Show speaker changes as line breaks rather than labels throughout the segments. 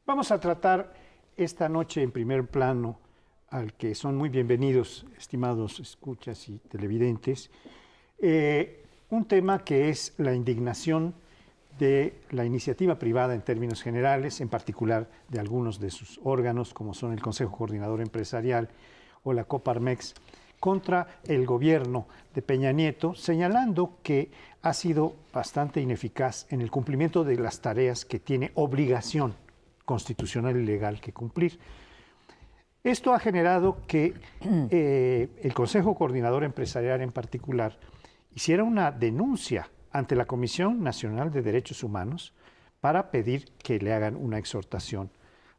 Vamos a tratar esta noche en primer plano, al que son muy bienvenidos, estimados escuchas y televidentes, un tema que es la indignación de la iniciativa privada en términos generales, en particular de algunos de sus órganos, como son el Consejo Coordinador Empresarial o la Coparmex, contra el gobierno de Peña Nieto, señalando que ha sido bastante ineficaz en el cumplimiento de las tareas que tiene obligación constitucional y legal que cumplir. Esto ha generado que el Consejo Coordinador Empresarial en particular hiciera una denuncia ante la Comisión Nacional de Derechos Humanos para pedir que le hagan una exhortación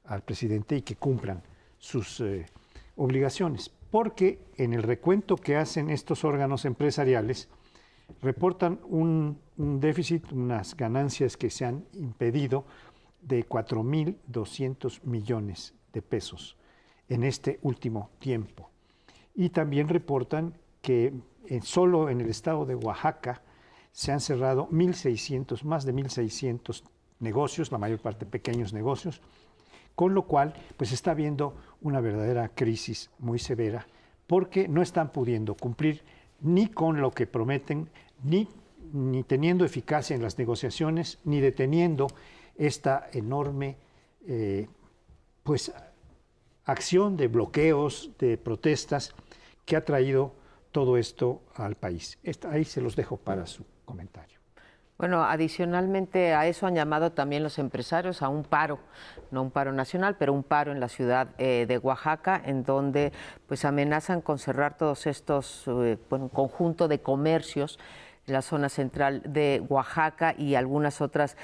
al presidente y que cumplan sus obligaciones. Porque en el recuento que hacen estos órganos empresariales reportan un déficit, unas ganancias que se han impedido de 4.200 millones de pesos en este último tiempo. Y también reportan que solo en el estado de Oaxaca se han cerrado más de 1.600 negocios, la mayor parte pequeños negocios, con lo cual pues está habiendo una verdadera crisis muy severa porque no están pudiendo cumplir ni con lo que prometen, ni teniendo eficacia en las negociaciones, ni deteniendo esta enorme acción de bloqueos, de protestas que ha traído todo esto al país. Ahí se los dejo para su comentario.
Bueno, adicionalmente a eso han llamado también los empresarios a un paro, no un paro nacional, pero un paro en la ciudad de Oaxaca, en donde pues amenazan con cerrar todos estos conjunto de comercios en la zona central de Oaxaca y algunas otras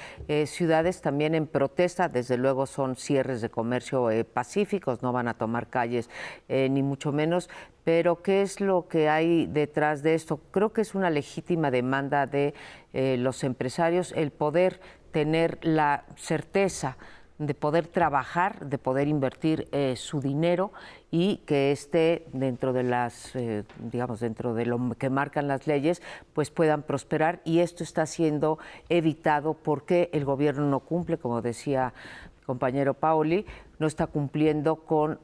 ciudades también en protesta. Desde luego son cierres de comercio pacíficos, no van a tomar calles ni mucho menos. Pero ¿qué es lo que hay detrás de esto? Creo que es una legítima demanda de los empresarios el poder tener la certeza de poder trabajar, de poder invertir su dinero y que esté dentro de las, dentro de lo que marcan las leyes, pues puedan prosperar. Y esto está siendo evitado porque el gobierno no cumple, como decía mi compañero Paoli, no está cumpliendo con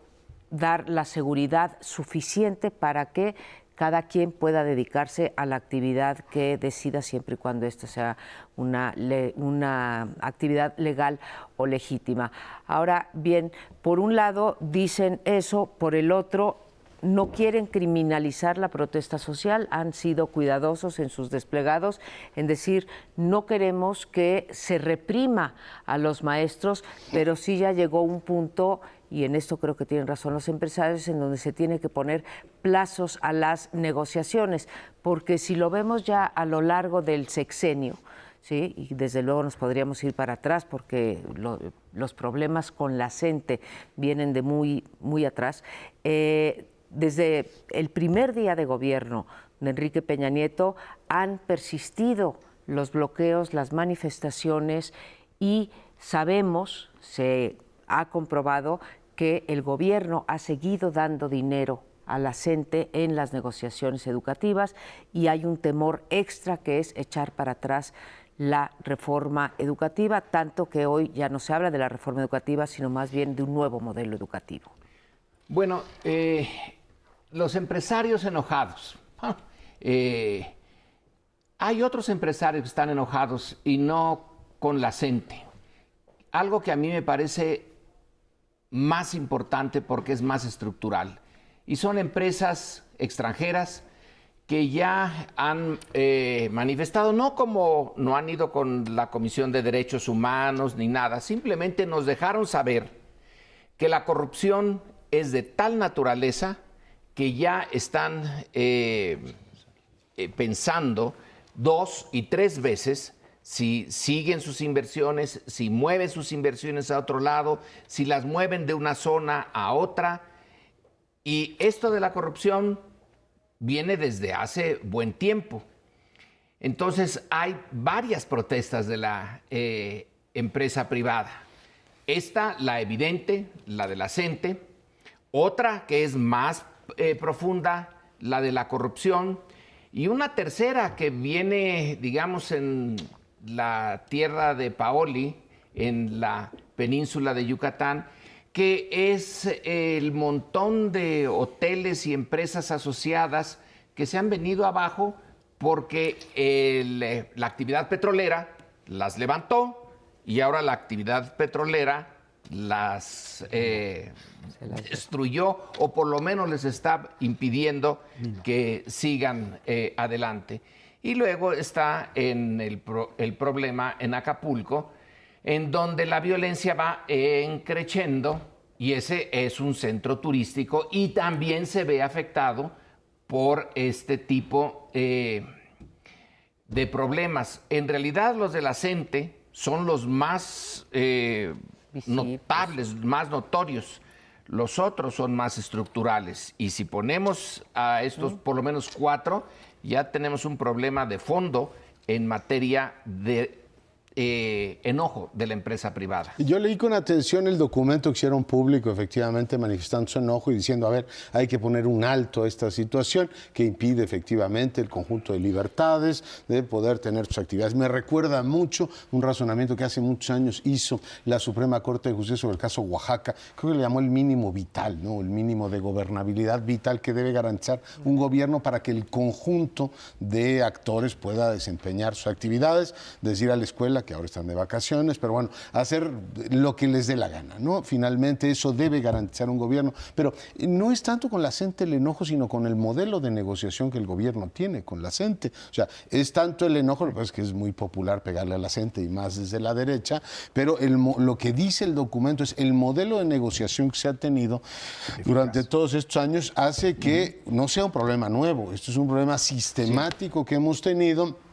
dar la seguridad suficiente para que cada quien pueda dedicarse a la actividad que decida, siempre y cuando esta sea una actividad legal o legítima. Ahora bien, por un lado dicen eso, por el otro no quieren criminalizar la protesta social, han sido cuidadosos en sus desplegados en decir no queremos que se reprima a los maestros, pero sí ya llegó un punto, y en esto creo que tienen razón los empresarios, en donde se tiene que poner plazos a las negociaciones, porque si lo vemos ya a lo largo del sexenio, ¿sí? Y desde luego nos podríamos ir para atrás porque los problemas con la CENTE vienen de muy, muy atrás. Desde el primer día de gobierno de Enrique Peña Nieto han persistido los bloqueos, las manifestaciones y sabemos, se ha comprobado que el gobierno ha seguido dando dinero a la CENTE en las negociaciones educativas y hay un temor extra que es echar para atrás la reforma educativa, tanto que hoy ya no se habla de la reforma educativa, sino más bien de un nuevo modelo educativo.
Bueno, los empresarios enojados. Hay otros empresarios que están enojados y no con la CENTE. Algo que a mí me parece más importante porque es más estructural. Y son empresas extranjeras que ya han manifestado, no han ido con la Comisión de Derechos Humanos ni nada, simplemente nos dejaron saber que la corrupción es de tal naturaleza que ya están pensando 2 y 3 veces si siguen sus inversiones, si mueven sus inversiones a otro lado, si las mueven de una zona a otra. Y esto de la corrupción viene desde hace buen tiempo. Entonces hay varias protestas de la empresa privada. Esta, la evidente, la de la CENTE. Otra que es más profunda, la de la corrupción. Y una tercera que viene, digamos, en la tierra de Paoli, en la península de Yucatán, que es el montón de hoteles y empresas asociadas que se han venido abajo porque la actividad petrolera las levantó y ahora la actividad petrolera las destruyó o por lo menos les está impidiendo que sigan adelante. Y luego está el problema en Acapulco, en donde la violencia va creciendo y ese es un centro turístico y también se ve afectado por este tipo de problemas. En realidad los de la CENTE son los más notables, más notorios. Los otros son más estructurales. Y si ponemos a estos por lo menos 4, ya tenemos un problema de fondo en materia de enojo de la empresa privada.
Yo leí con atención el documento que hicieron público, efectivamente manifestando su enojo y diciendo, a ver, hay que poner un alto a esta situación que impide efectivamente el conjunto de libertades, de poder tener sus actividades. Me recuerda mucho un razonamiento que hace muchos años hizo la Suprema Corte de Justicia sobre el caso Oaxaca, creo que le llamó el mínimo vital, ¿no? El mínimo de gobernabilidad vital que debe garantizar un gobierno para que el conjunto de actores pueda desempeñar sus actividades, decir a la escuela que ahora están de vacaciones, pero bueno, hacer lo que les dé la gana, ¿no? Finalmente eso debe garantizar un gobierno, pero no es tanto con la CENTE el enojo, sino con el modelo de negociación que el gobierno tiene con la CENTE. O sea, es tanto el enojo, pues que es muy popular pegarle a la CENTE y más desde la derecha, pero lo que dice el documento es el modelo de negociación que se ha tenido durante todos estos años hace que no sea un problema nuevo, esto es un problema sistemático que hemos tenido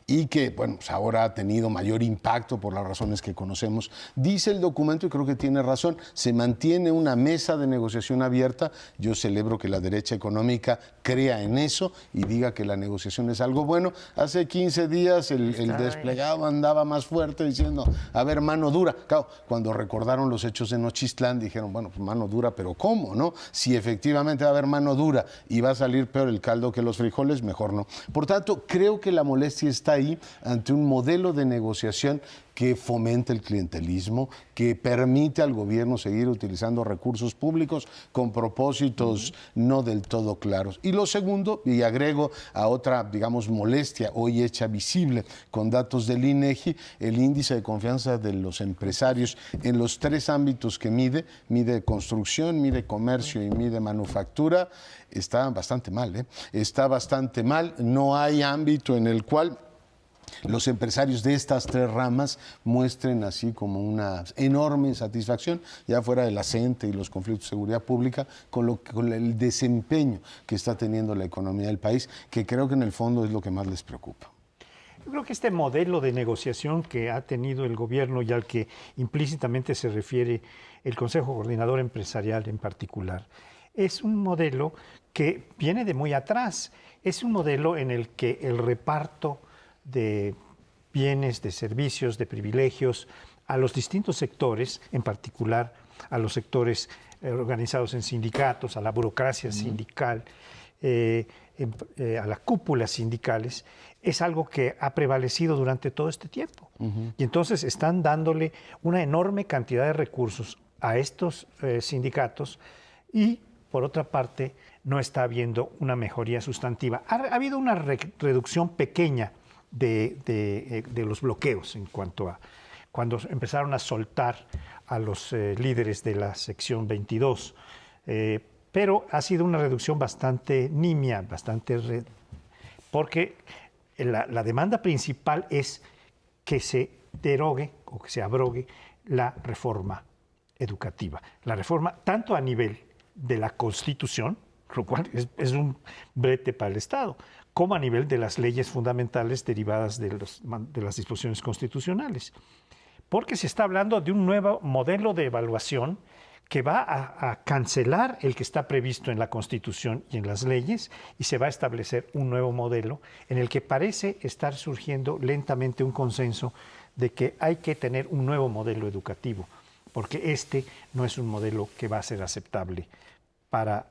y que, bueno, pues ahora ha tenido mayor impacto por las razones que conocemos. Dice el documento, y creo que tiene razón, se mantiene una mesa de negociación abierta. Yo celebro que la derecha económica crea en eso y diga que la negociación es algo bueno. Hace 15 días el desplegado andaba más fuerte diciendo, a ver, mano dura. Claro, cuando recordaron los hechos de Nochistlán, dijeron, bueno, pues mano dura, pero ¿cómo, no? Si efectivamente va a haber mano dura y va a salir peor el caldo que los frijoles, mejor no. Por tanto, creo que la molestia está ahí ante un modelo de negociación que fomenta el clientelismo, que permite al gobierno seguir utilizando recursos públicos con propósitos no del todo claros. Y lo segundo, y agrego a otra, digamos, molestia hoy hecha visible con datos del INEGI, el índice de confianza de los empresarios en los 3 ámbitos que mide construcción, mide comercio y mide manufactura, está bastante mal, ¿eh? Está bastante mal, no hay ámbito en el cual los empresarios de estas 3 ramas muestren así como una enorme satisfacción, ya fuera de la CENTE y los conflictos de seguridad pública, con el desempeño que está teniendo la economía del país, que creo que en el fondo es lo que más les preocupa.
Yo creo que este modelo de negociación que ha tenido el gobierno y al que implícitamente se refiere el Consejo Coordinador Empresarial en particular, es un modelo que viene de muy atrás. Es un modelo en el que el reparto de bienes, de servicios, de privilegios a los distintos sectores, en particular a los sectores organizados en sindicatos, a la burocracia sindical, a las cúpulas sindicales, es algo que ha prevalecido durante todo este tiempo. Y entonces están dándole una enorme cantidad de recursos a estos sindicatos y, por otra parte, no está habiendo una mejoría sustantiva. Ha habido una reducción pequeña de los bloqueos en cuanto a cuando empezaron a soltar a los líderes de la sección 22, pero ha sido una reducción bastante nimia, porque la demanda principal es que se derogue o que se abrogue la reforma educativa, la reforma tanto a nivel de la Constitución, lo cual es un brete para el Estado, como a nivel de las leyes fundamentales derivadas de las disposiciones constitucionales. Porque se está hablando de un nuevo modelo de evaluación que va a cancelar el que está previsto en la Constitución y en las leyes, y se va a establecer un nuevo modelo en el que parece estar surgiendo lentamente un consenso de que hay que tener un nuevo modelo educativo, porque este no es un modelo que va a ser aceptable para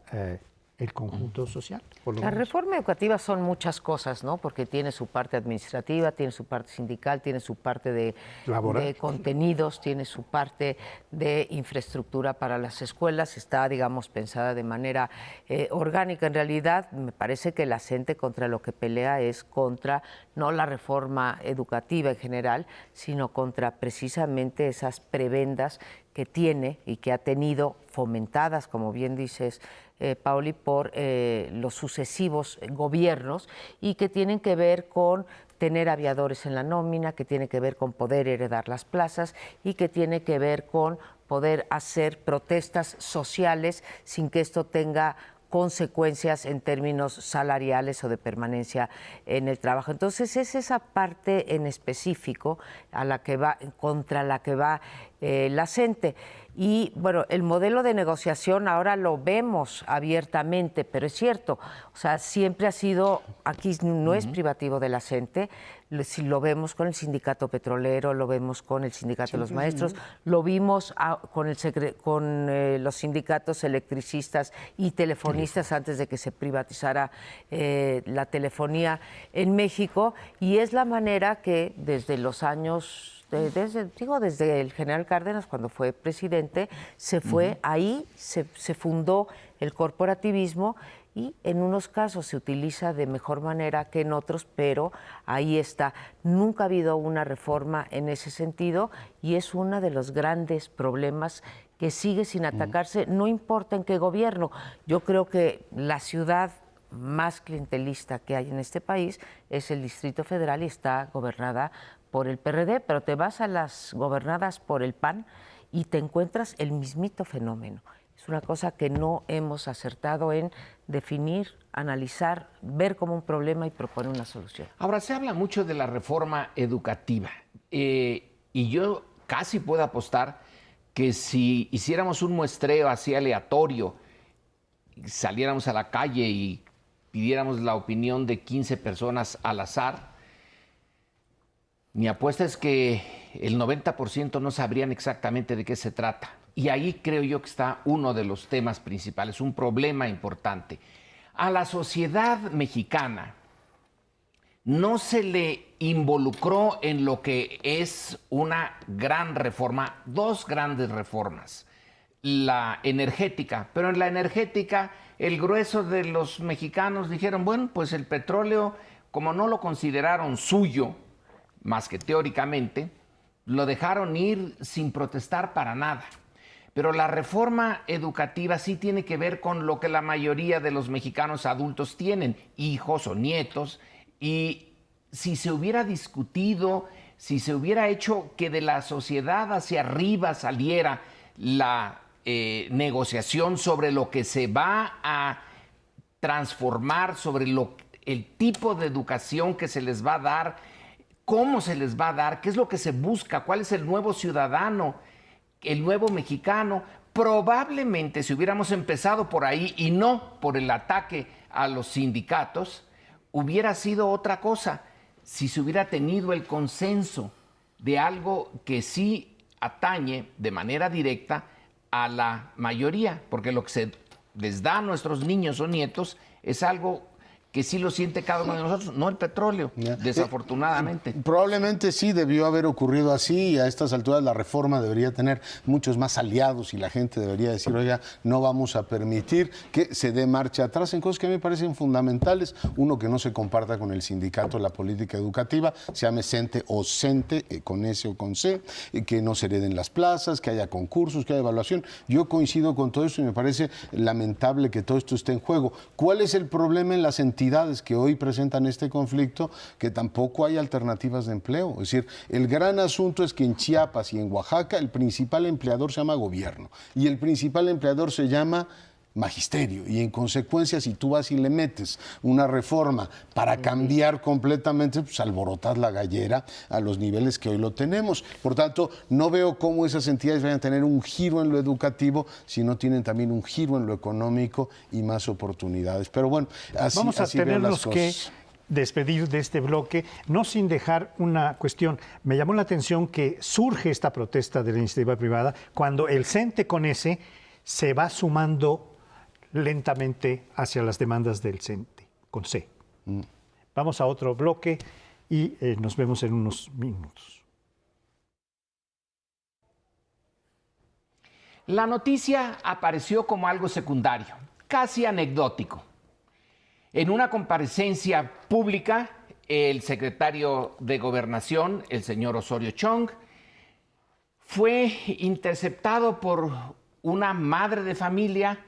el conjunto social. Por lo
La
menos.
reforma educativa son muchas cosas, ¿no? Porque tiene su parte administrativa, tiene su parte sindical, tiene su parte de contenidos, tiene su parte de infraestructura para las escuelas. Está, digamos, pensada de manera orgánica. En realidad, me parece que la gente contra lo que pelea es contra no la reforma educativa en general, sino contra precisamente esas prebendas que tiene y que ha tenido fomentadas, como bien dices, Pauli, por los sucesivos gobiernos y que tienen que ver con tener aviadores en la nómina, que tiene que ver con poder heredar las plazas y que tiene que ver con poder hacer protestas sociales sin que esto tenga consecuencias en términos salariales o de permanencia en el trabajo. Entonces es esa parte en específico a la que va, contra la que va la gente. Y bueno, el modelo de negociación ahora lo vemos abiertamente, pero es cierto, o sea, siempre ha sido, aquí no es privativo de la gente, si lo vemos con el sindicato petrolero, lo vemos con el sindicato de los maestros, lo vimos con los sindicatos electricistas y telefonistas antes de que se privatizara la telefonía en México, y es la manera que desde los años desde el general Cárdenas, cuando fue presidente, se fue ahí, se fundó el corporativismo y en unos casos se utiliza de mejor manera que en otros, pero ahí está. Nunca ha habido una reforma en ese sentido y es uno de los grandes problemas que sigue sin atacarse, no importa en qué gobierno. Yo creo que la ciudad más clientelista que hay en este país es el Distrito Federal y está gobernada por el PRD, pero te vas a las gobernadas por el PAN y te encuentras el mismito fenómeno. Es una cosa que no hemos acertado en definir, analizar, ver como un problema y proponer una solución.
Ahora, se habla mucho de la reforma educativa y yo casi puedo apostar que si hiciéramos un muestreo así aleatorio, saliéramos a la calle y pidiéramos la opinión de 15 personas al azar, mi apuesta es que el 90% no sabrían exactamente de qué se trata. Y ahí creo yo que está uno de los temas principales, un problema importante. A la sociedad mexicana no se le involucró en lo que es una gran reforma, dos grandes reformas. La energética, pero en la energética el grueso de los mexicanos dijeron, bueno, pues el petróleo, como no lo consideraron suyo, más que teóricamente, lo dejaron ir sin protestar para nada. Pero la reforma educativa sí tiene que ver con lo que la mayoría de los mexicanos adultos tienen, hijos o nietos, y si se hubiera discutido, si se hubiera hecho que de la sociedad hacia arriba saliera la negociación sobre lo que se va a transformar, sobre el tipo de educación que se les va a dar, cómo se les va a dar, qué es lo que se busca, cuál es el nuevo ciudadano, el nuevo mexicano. Probablemente si hubiéramos empezado por ahí y no por el ataque a los sindicatos, hubiera sido otra cosa. Si se hubiera tenido el consenso de algo que sí atañe de manera directa a la mayoría, porque lo que se les da a nuestros niños o nietos es algo que sí lo siente cada uno de nosotros, no el petróleo, desafortunadamente.
Probablemente sí debió haber ocurrido así y a estas alturas la reforma debería tener muchos más aliados y la gente debería decir, oiga, no vamos a permitir que se dé marcha atrás en cosas que a mí me parecen fundamentales. Uno, que no se comparta con el sindicato la política educativa, se llame CENTE o CENTE, con S o con C, que no se hereden las plazas, que haya concursos, que haya evaluación. Yo coincido con todo eso y me parece lamentable que todo esto esté en juego. ¿Cuál es el problema en las entidades que hoy presentan este conflicto? Que tampoco hay alternativas de empleo. Es decir, el gran asunto es que en Chiapas y en Oaxaca el principal empleador se llama gobierno y el principal empleador se llama magisterio, y en consecuencia si tú vas y le metes una reforma para cambiar completamente, pues alborotas la gallera a los niveles que hoy lo tenemos. Por tanto, no veo cómo esas entidades vayan a tener un giro en lo educativo si no tienen también un giro en lo económico y más oportunidades. Pero bueno, así
vamos a
así veo las
tenernos que
cosas.
despedir de este bloque, no sin dejar una cuestión. Me llamó la atención que surge esta protesta de la iniciativa privada cuando el CENTE con ese se va sumando lentamente hacia las demandas del CENTE, con C. Vamos a otro bloque y nos vemos en unos minutos.
La noticia apareció como algo secundario, casi anecdótico. En una comparecencia pública, el secretario de Gobernación, el señor Osorio Chong, fue interceptado por una madre de familia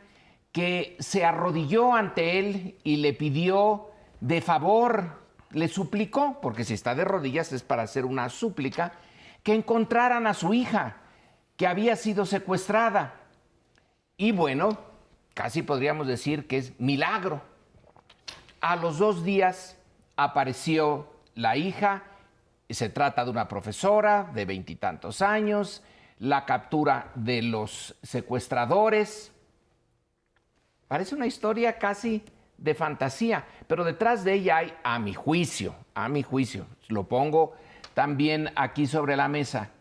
que se arrodilló ante él y le pidió de favor, le suplicó, porque si está de rodillas es para hacer una súplica, que encontraran a su hija, que había sido secuestrada. Y bueno, casi podríamos decir que es milagro. A los 2 días apareció la hija. Se trata de una profesora de 20 y tantos años, la captura de los secuestradores. Parece una historia casi de fantasía, pero detrás de ella hay, a mi juicio, lo pongo también aquí sobre la mesa.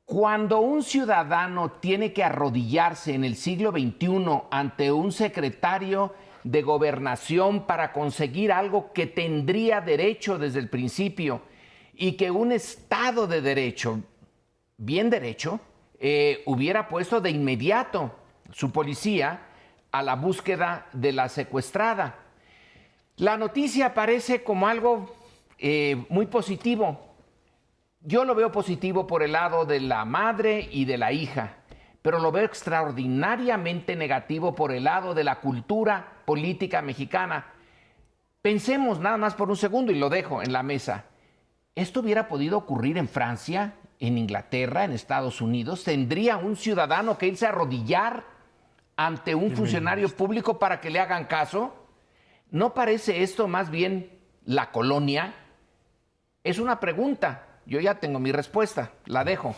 Cuando un ciudadano tiene que arrodillarse en el siglo XXI ante un secretario de Gobernación para conseguir algo que tendría derecho desde el principio y que un Estado de derecho, bien derecho, hubiera puesto de inmediato su policía a la búsqueda de la secuestrada. La noticia parece como algo muy positivo. Yo lo veo positivo por el lado de la madre y de la hija, pero lo veo extraordinariamente negativo por el lado de la cultura política mexicana. Pensemos nada más por un segundo y lo dejo en la mesa. ¿Esto hubiera podido ocurrir en Francia, en Inglaterra, en Estados Unidos? ¿Tendría un ciudadano que irse a arrodillar ante un funcionario público para que le hagan caso? ¿No parece esto más bien la colonia? Es una pregunta. Yo ya tengo mi respuesta, la dejo.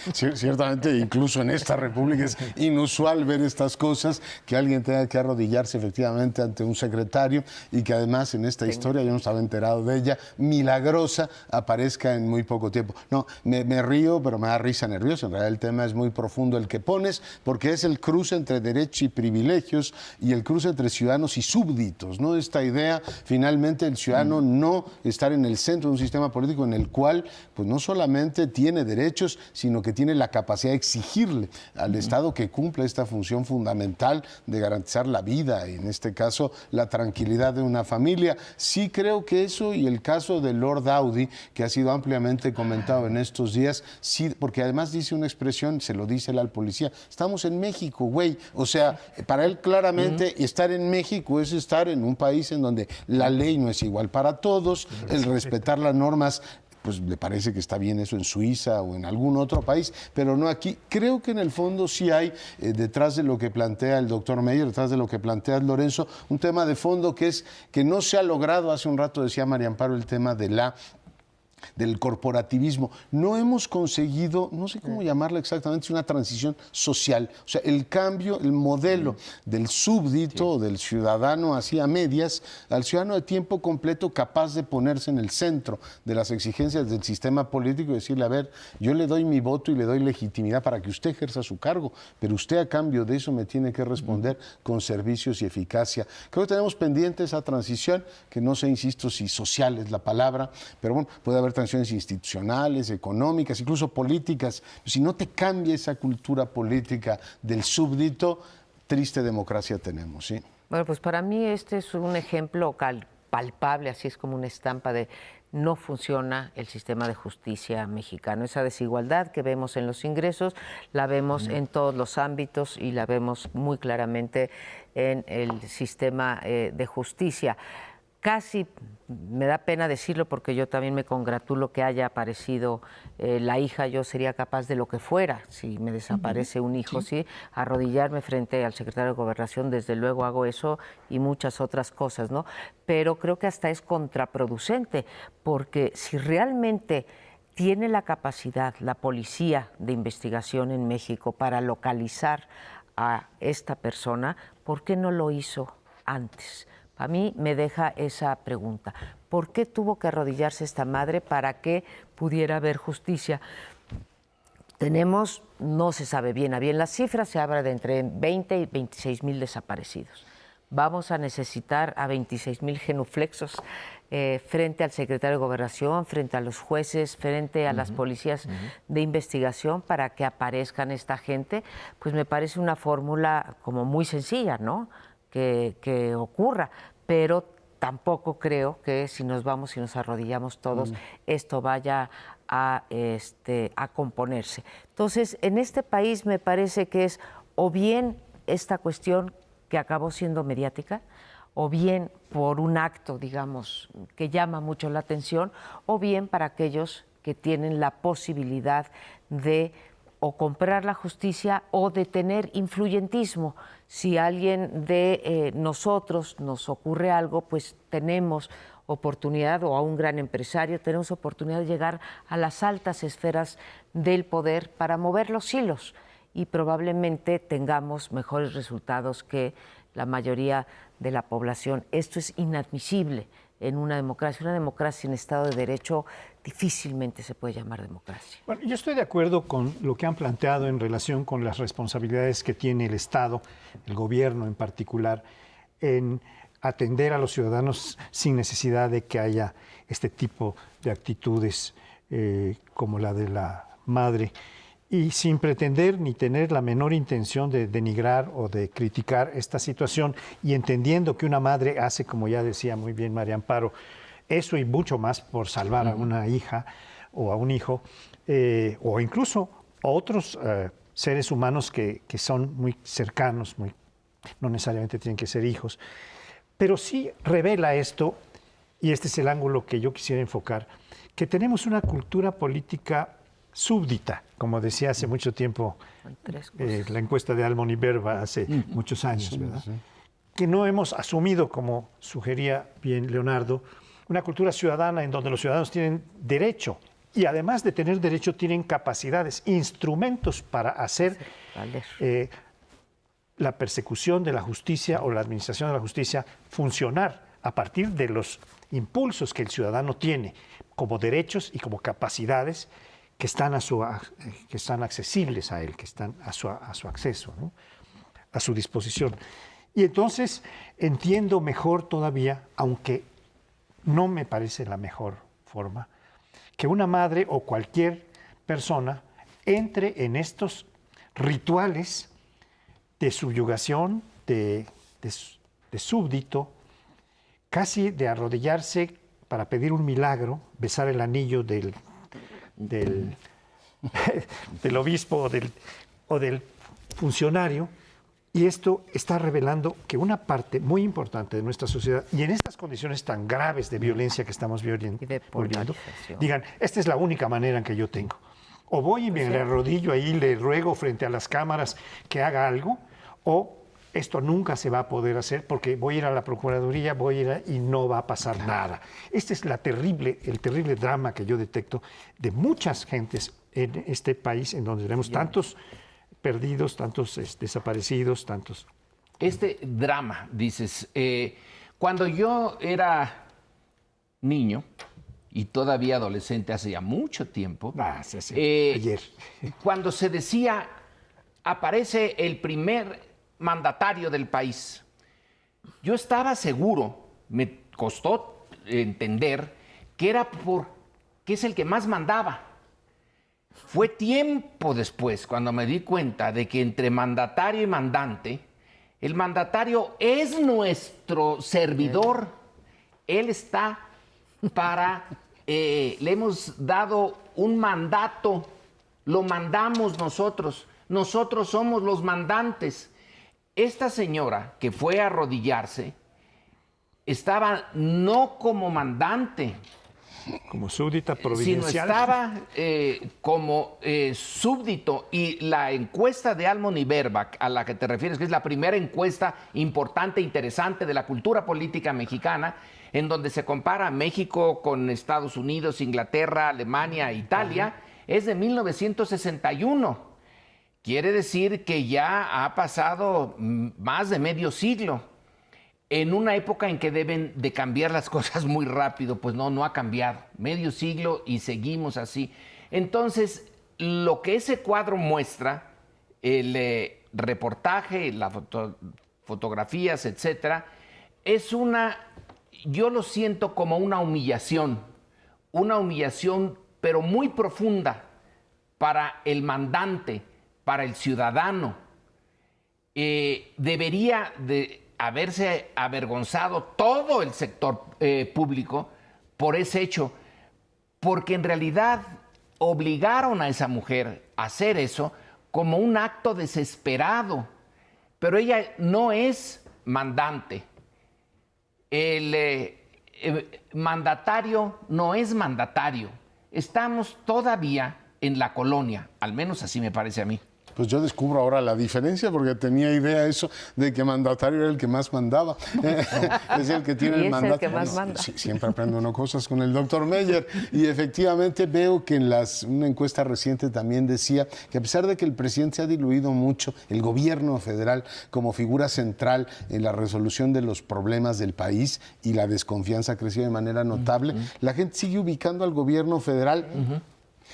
Ciertamente, incluso en esta república es inusual ver estas cosas, que alguien tenga que arrodillarse efectivamente ante un secretario y que además en esta historia, yo no estaba enterado de ella, milagrosa, aparezca en muy poco tiempo. No, me río, pero me da risa nerviosa. En realidad el tema es muy profundo el que pones, porque es el cruce entre derechos y privilegios y el cruce entre ciudadanos y súbditos, ¿no? Esta idea, finalmente, el ciudadano no estar en el centro de un sistema político en el cual, pues no solamente tiene derechos, sino que tiene la capacidad de exigirle al Estado que cumpla esta función fundamental de garantizar la vida, y en este caso la tranquilidad de una familia. Sí creo que eso, y el caso de Lord Audi, que ha sido ampliamente comentado en estos días, sí, porque además dice una expresión, se lo dice él al policía: estamos en México, güey. O sea, para él claramente estar en México es estar en un país en donde la ley no es igual para todos, el respetar las normas, pues le parece que está bien eso en Suiza o en algún otro país, pero no aquí. Creo que en el fondo sí hay, detrás de lo que plantea el doctor Meyer, detrás de lo que plantea Lorenzo, un tema de fondo que es que no se ha logrado. Hace un rato decía María Amparo el tema del corporativismo. No hemos conseguido, no sé cómo llamarla exactamente, es una transición social. O sea, el cambio, el modelo del súbdito, del ciudadano así a medias, al ciudadano de tiempo completo capaz de ponerse en el centro de las exigencias del sistema político y decirle: a ver, yo le doy mi voto y le doy legitimidad para que usted ejerza su cargo, pero usted a cambio de eso me tiene que responder con servicios y eficacia. Creo que tenemos pendiente esa transición, que no sé, insisto, si social es la palabra, pero bueno, puede haber transiciones institucionales, económicas, incluso políticas. Si no te cambia esa cultura política del súbdito, triste democracia tenemos, ¿sí?
Bueno, pues para mí este es un ejemplo palpable, así es como una estampa de no funciona el sistema de justicia mexicano. Esa desigualdad que vemos en los ingresos, la vemos en todos los ámbitos y la vemos muy claramente en el sistema de justicia. Casi me da pena decirlo porque yo también me congratulo que haya aparecido la hija. Yo sería capaz de lo que fuera si me desaparece un hijo, ¿sí? Arrodillarme frente al secretario de Gobernación, desde luego hago eso y muchas otras cosas, ¿no? Pero creo que hasta es contraproducente, porque si realmente tiene la capacidad la policía de investigación en México para localizar a esta persona, ¿por qué no lo hizo antes? A mí me deja esa pregunta. ¿Por qué tuvo que arrodillarse esta madre para que pudiera haber justicia? Tenemos no se sabe bien a bien las cifras, se habla de entre 20 y 26,000 desaparecidos. Vamos a necesitar a 26,000 genuflexos frente al secretario de Gobernación, frente a los jueces, frente a las policías de investigación para que aparezcan esta gente. Pues me parece una fórmula como muy sencilla, ¿no? Que ocurra, pero tampoco creo que si nos vamos y nos arrodillamos todos, esto vaya a componerse. Entonces, en este país me parece que es o bien esta cuestión que acabó siendo mediática, o bien por un acto, digamos, que llama mucho la atención, o bien para aquellos que tienen la posibilidad de o comprar la justicia o de tener influyentismo. Si a alguien de nosotros nos ocurre algo, pues tenemos oportunidad, o a un gran empresario, tenemos oportunidad de llegar a las altas esferas del poder para mover los hilos y probablemente tengamos mejores resultados que la mayoría de la población. Esto es inadmisible en una democracia. Una democracia sin Estado de Derecho difícilmente se puede llamar democracia.
Bueno, yo estoy de acuerdo con lo que han planteado en relación con las responsabilidades que tiene el Estado, el gobierno en particular, en atender a los ciudadanos sin necesidad de que haya este tipo de actitudes como la de la madre, y sin pretender ni tener la menor intención de denigrar o de criticar esta situación, y entendiendo que una madre hace, como ya decía muy bien María Amparo, eso y mucho más por salvar a una hija o a un hijo, o incluso a otros seres humanos que son muy cercanos, no necesariamente tienen que ser hijos. Pero sí revela esto, y este es el ángulo que yo quisiera enfocar, que tenemos una cultura política súbdita, como decía hace mucho tiempo la encuesta de Almon y Berba hace muchos años, ¿verdad? Sí. Que no hemos asumido, como sugería bien Leonardo, una cultura ciudadana en donde los ciudadanos tienen derecho, y además de tener derecho tienen capacidades, instrumentos para hacer la persecución de la justicia o la administración de la justicia funcionar a partir de los impulsos que el ciudadano tiene como derechos y como capacidades que están accesibles a él, que están a su acceso, ¿no? A su disposición. Y entonces entiendo mejor todavía, aunque no me parece la mejor forma, que una madre o cualquier persona entre en estos rituales de subyugación, de súbdito, casi de arrodillarse para pedir un milagro, besar el anillo del obispo o del funcionario, y esto está revelando que una parte muy importante de nuestra sociedad, y en estas condiciones tan graves de violencia que estamos viviendo, digan, esta es la única manera en que yo tengo. O voy y me le arrodillo ahí, le ruego frente a las cámaras que haga algo, o esto nunca se va a poder hacer porque voy a ir a la Procuraduría, y no va a pasar nada. Este es el terrible drama que yo detecto de muchas gentes en este país, en donde tenemos tantos perdidos, tantos desaparecidos, tantos...
Este drama, dices, cuando yo era niño y todavía adolescente hace ya mucho tiempo,
ayer,
cuando se decía, aparece el primer mandatario del país, yo estaba seguro, me costó entender, que era porque es el que más mandaba. Fue tiempo después cuando me di cuenta de que entre mandatario y mandante, el mandatario es nuestro servidor. Él está le hemos dado un mandato, lo mandamos nosotros somos los mandantes. Esta señora que fue a arrodillarse estaba no como mandante,
como súbdita providencial,
sino estaba como súbdito. Y la encuesta de Almon y Berba, a la que te refieres, que es la primera encuesta importante e interesante de la cultura política mexicana, en donde se compara México con Estados Unidos, Inglaterra, Alemania, Italia, es de 1961. Quiere decir que ya ha pasado más de medio siglo, en una época en que deben de cambiar las cosas muy rápido. Pues no ha cambiado. Medio siglo y seguimos así. Entonces, lo que ese cuadro muestra, el reportaje, las fotografías, etcétera, yo lo siento como una humillación, pero muy profunda para el mandante, para el ciudadano. Debería de haberse avergonzado todo el sector público por ese hecho, porque en realidad obligaron a esa mujer a hacer eso como un acto desesperado. Pero ella no es mandante. El mandatario no es mandatario. Estamos todavía en la colonia, al menos así me parece a mí.
Pues yo descubro ahora la diferencia, porque tenía idea eso de que mandatario era el que más mandaba. Es el que tiene el mandato.
El que más manda.
Sí, siempre aprendo unas cosas con el doctor Meyer. Y efectivamente veo que una encuesta reciente también decía que a pesar de que el presidente se ha diluido mucho, el gobierno federal como figura central en la resolución de los problemas del país y la desconfianza ha crecido de manera notable, la gente sigue ubicando al gobierno federal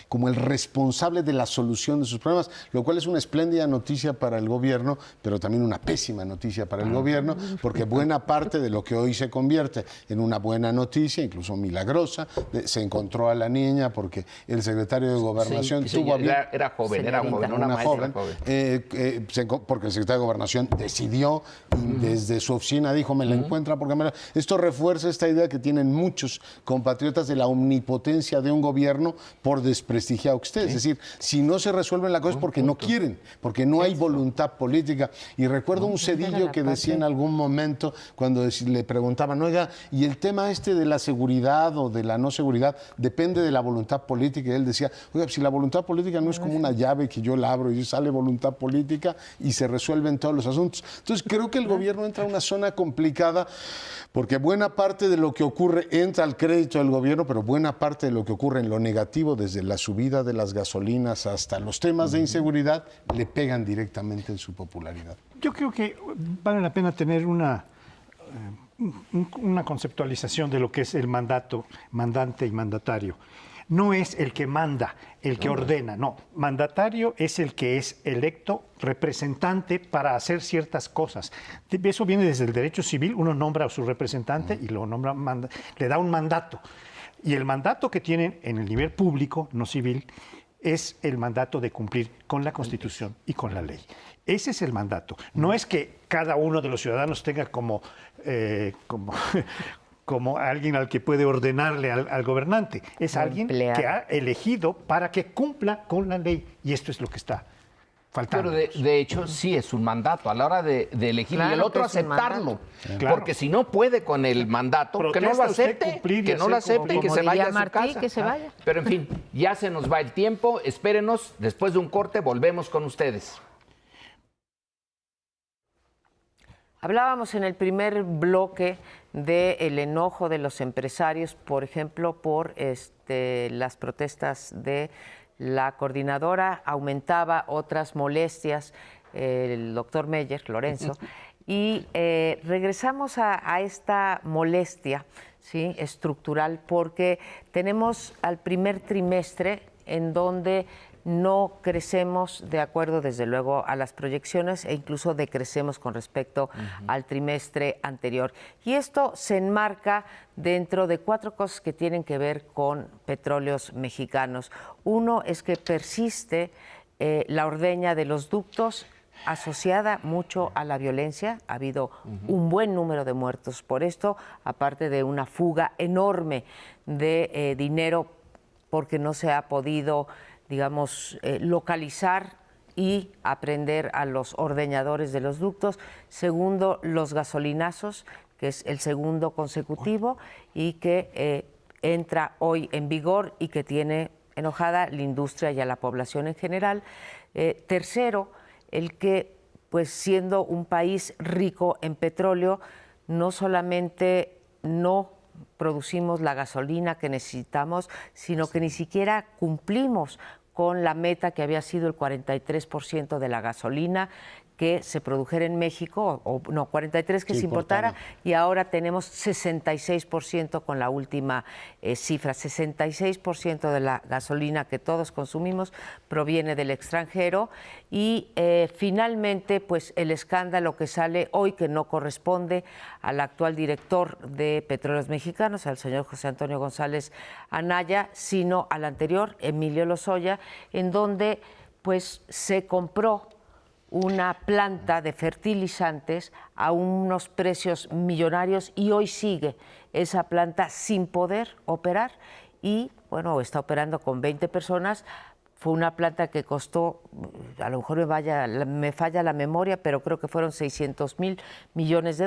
como el responsable de la solución de sus problemas, lo cual es una espléndida noticia para el gobierno, pero también una pésima noticia para el gobierno, porque buena parte de lo que hoy se convierte en una buena noticia, incluso migragrosa, se encontró a la niña porque el secretario de Gobernación tuvo a bien...
Era joven, una
joven. Porque el secretario de Gobernación decidió y desde su oficina dijo, me la encuentra porque me la... Esto refuerza esta idea que tienen muchos compatriotas de la omnipotencia de un gobierno por desprestigiado que usted. Es decir, si no se resuelven las cosas es porque no quieren, porque no hay voluntad política. Y recuerdo un Cedillo que decía en algún momento, cuando le preguntaban, oiga, y el tema de la seguridad o de la no seguridad depende de la voluntad política. Y él decía, oiga, si la voluntad política no es como una llave que yo la abro y sale voluntad política y se resuelven todos los asuntos. Entonces creo que el gobierno entra a una zona complicada porque buena parte de lo que ocurre entra al crédito del gobierno, pero buena parte de lo que ocurre en lo negativo, desde la subida de las gasolinas hasta los temas de inseguridad, le pegan directamente en su popularidad.
Yo creo que vale la pena tener una conceptualización de lo que es el mandato, mandante y mandatario. No es el que manda, el que ordena, no. Mandatario es el que es electo representante para hacer ciertas cosas. Eso viene desde el derecho civil, uno nombra a su representante y lo nombra, le da un mandato. Y el mandato que tienen en el nivel público, no civil, es el mandato de cumplir con la Constitución y con la ley. Ese es el mandato. No es que cada uno de los ciudadanos tenga como alguien al que puede ordenarle al gobernante. Es alguien que ha elegido para que cumpla con la ley. Y esto es lo que está faltando.
Pero de hecho sí es un mandato a la hora de elegir, claro, y el otro aceptarlo. Claro. Porque si no puede con el mandato, que no lo acepte, y que se vaya a su casa.
Que se vaya.
Pero en fin, ya se nos va el tiempo. Espérenos, después de un corte volvemos con ustedes.
Hablábamos en el primer bloque del enojo de los empresarios, por ejemplo, por las protestas de la coordinadora. Aumentaba otras molestias, el doctor Meyer, Lorenzo, y regresamos a esta molestia, ¿sí?, estructural, porque tenemos al primer trimestre en donde no crecemos de acuerdo, desde luego, a las proyecciones e incluso decrecemos con respecto al trimestre anterior. Y esto se enmarca dentro de 4 cosas que tienen que ver con Petróleos Mexicanos. Uno es que persiste la ordeña de los ductos, asociada mucho a la violencia. Ha habido un buen número de muertos por esto, aparte de una fuga enorme de dinero porque no se ha podido, digamos, localizar y aprender a los ordeñadores de los ductos. Segundo, los gasolinazos, que es el segundo consecutivo y que entra hoy en vigor y que tiene enojada la industria y a la población en general. Tercero, el que, pues siendo un país rico en petróleo, no solamente no producimos la gasolina que necesitamos, sino que ni siquiera cumplimos con la meta que había sido el 43% de la gasolina, que se produjera en México, o no, 43 que se importara, y ahora tenemos 66% con la última cifra. 66% de la gasolina que todos consumimos proviene del extranjero. Y finalmente, pues el escándalo que sale hoy, que no corresponde al actual director de Petróleos Mexicanos, al señor José Antonio González Anaya, sino al anterior, Emilio Lozoya, en donde pues se compró una planta de fertilizantes a unos precios millonarios y hoy sigue esa planta sin poder operar y, bueno, está operando con 20 personas. Fue una planta que costó, a lo mejor me falla la memoria, pero creo que fueron $600,000 millones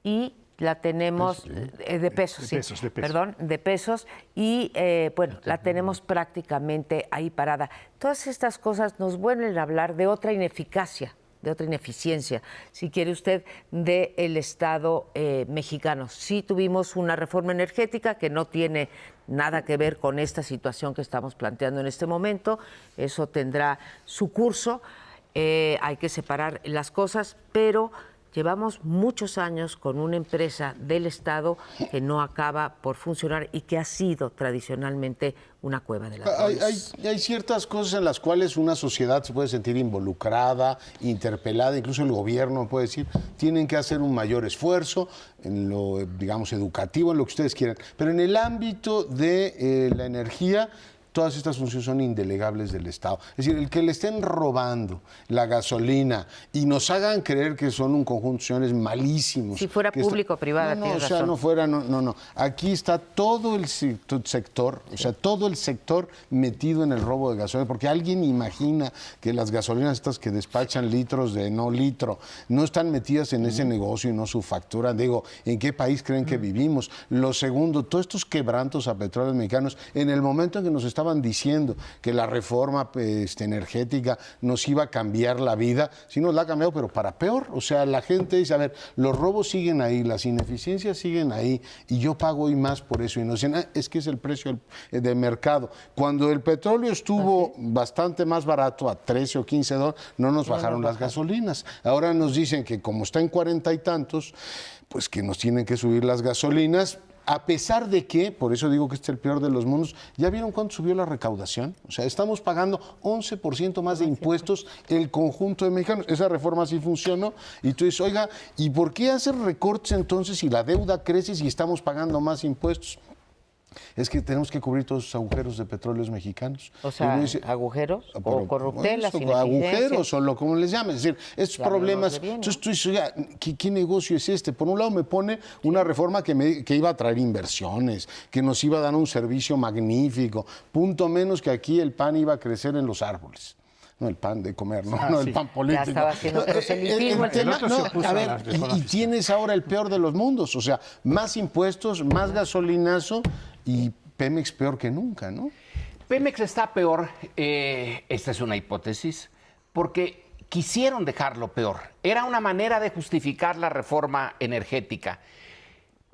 y la tenemos de pesos, de pesos y bueno, la tenemos prácticamente ahí parada. Todas estas cosas nos vuelven a hablar de otra ineficacia, de otra ineficiencia, si quiere usted, del Estado mexicano. Sí tuvimos una reforma energética que no tiene nada que ver con esta situación que estamos planteando en este momento, eso tendrá su curso, hay que separar las cosas, pero llevamos muchos años con una empresa del Estado que no acaba por funcionar y que ha sido tradicionalmente una cueva de ladrones.
Hay ciertas cosas en las cuales una sociedad se puede sentir involucrada, interpelada, incluso el gobierno puede decir, tienen que hacer un mayor esfuerzo en lo, digamos, educativo, en lo que ustedes quieran. Pero en el ámbito de la energía, todas estas funciones son indelegables del Estado. Es decir, el que le estén robando la gasolina y nos hagan creer que son un conjunto de señores malísimos.
Si fuera público o privada,
no, o sea, no fuera, no. Aquí está todo el sector, o sea, todo el sector metido en el robo de gasolina, porque alguien imagina que las gasolinas estas que despachan litros de no litro no están metidas en ese negocio y no su factura. Digo, ¿en qué país creen que vivimos? Lo segundo, todos estos quebrantos a Petróleos Mexicanos, en el momento en que nos estaban diciendo que la reforma energética nos iba a cambiar la vida, sí nos la ha cambiado, pero para peor. O sea, la gente dice, a ver, los robos siguen ahí, las ineficiencias siguen ahí, y yo pago hoy más por eso. Y nos dicen, es que es el precio de mercado. Cuando el petróleo estuvo bastante más barato, a 13 o 15 dólares, no nos bajaron las gasolinas. Ahora nos dicen que como está en 40 y tantos, pues que nos tienen que subir las gasolinas. A pesar de que, por eso digo que este es el peor de los mundos, ¿ya vieron cuánto subió la recaudación? O sea, estamos pagando 11% más de impuestos el conjunto de mexicanos. Esa reforma sí funcionó. Y tú dices, oiga, ¿y por qué hacer recortes entonces si la deuda crece y estamos pagando más impuestos? Es que tenemos que cubrir todos los agujeros de Petróleos Mexicanos.
O sea, dice, ¿agujeros o corruptelas?
Agujeros o como les llamen. Es decir, estos problemas. Entonces tú dices, oiga, ¿qué negocio es este? Por un lado me pone una reforma que iba a traer inversiones, que nos iba a dar un servicio magnífico. Punto menos que aquí el pan iba a crecer en los árboles. No el pan de comer, no el pan político.
Ya estaba haciendo proselitismo.
A ver, y tienes ahora el peor de los mundos. O sea, más impuestos, más gasolinazo y Pemex peor que nunca, ¿no?
Pemex está peor, esta es una hipótesis, porque quisieron dejarlo peor. Era una manera de justificar la reforma energética.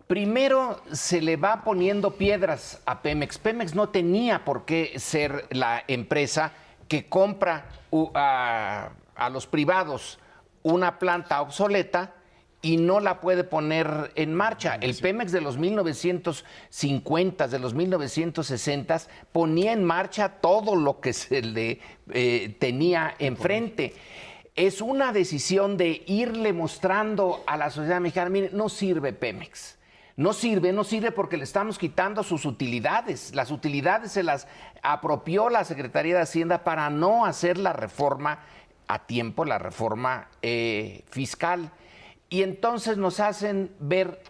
Primero se le va poniendo piedras a Pemex. Pemex no tenía por qué ser la empresa que compra a los privados una planta obsoleta y no la puede poner en marcha. El Pemex de los 1950, de los 1960 ponía en marcha todo lo que se le tenía enfrente. Es una decisión de irle mostrando a la sociedad mexicana, mire, no sirve Pemex. No sirve porque le estamos quitando sus utilidades. Las utilidades se las apropió la Secretaría de Hacienda para no hacer la reforma a tiempo, la reforma fiscal. Y entonces nos hacen ver,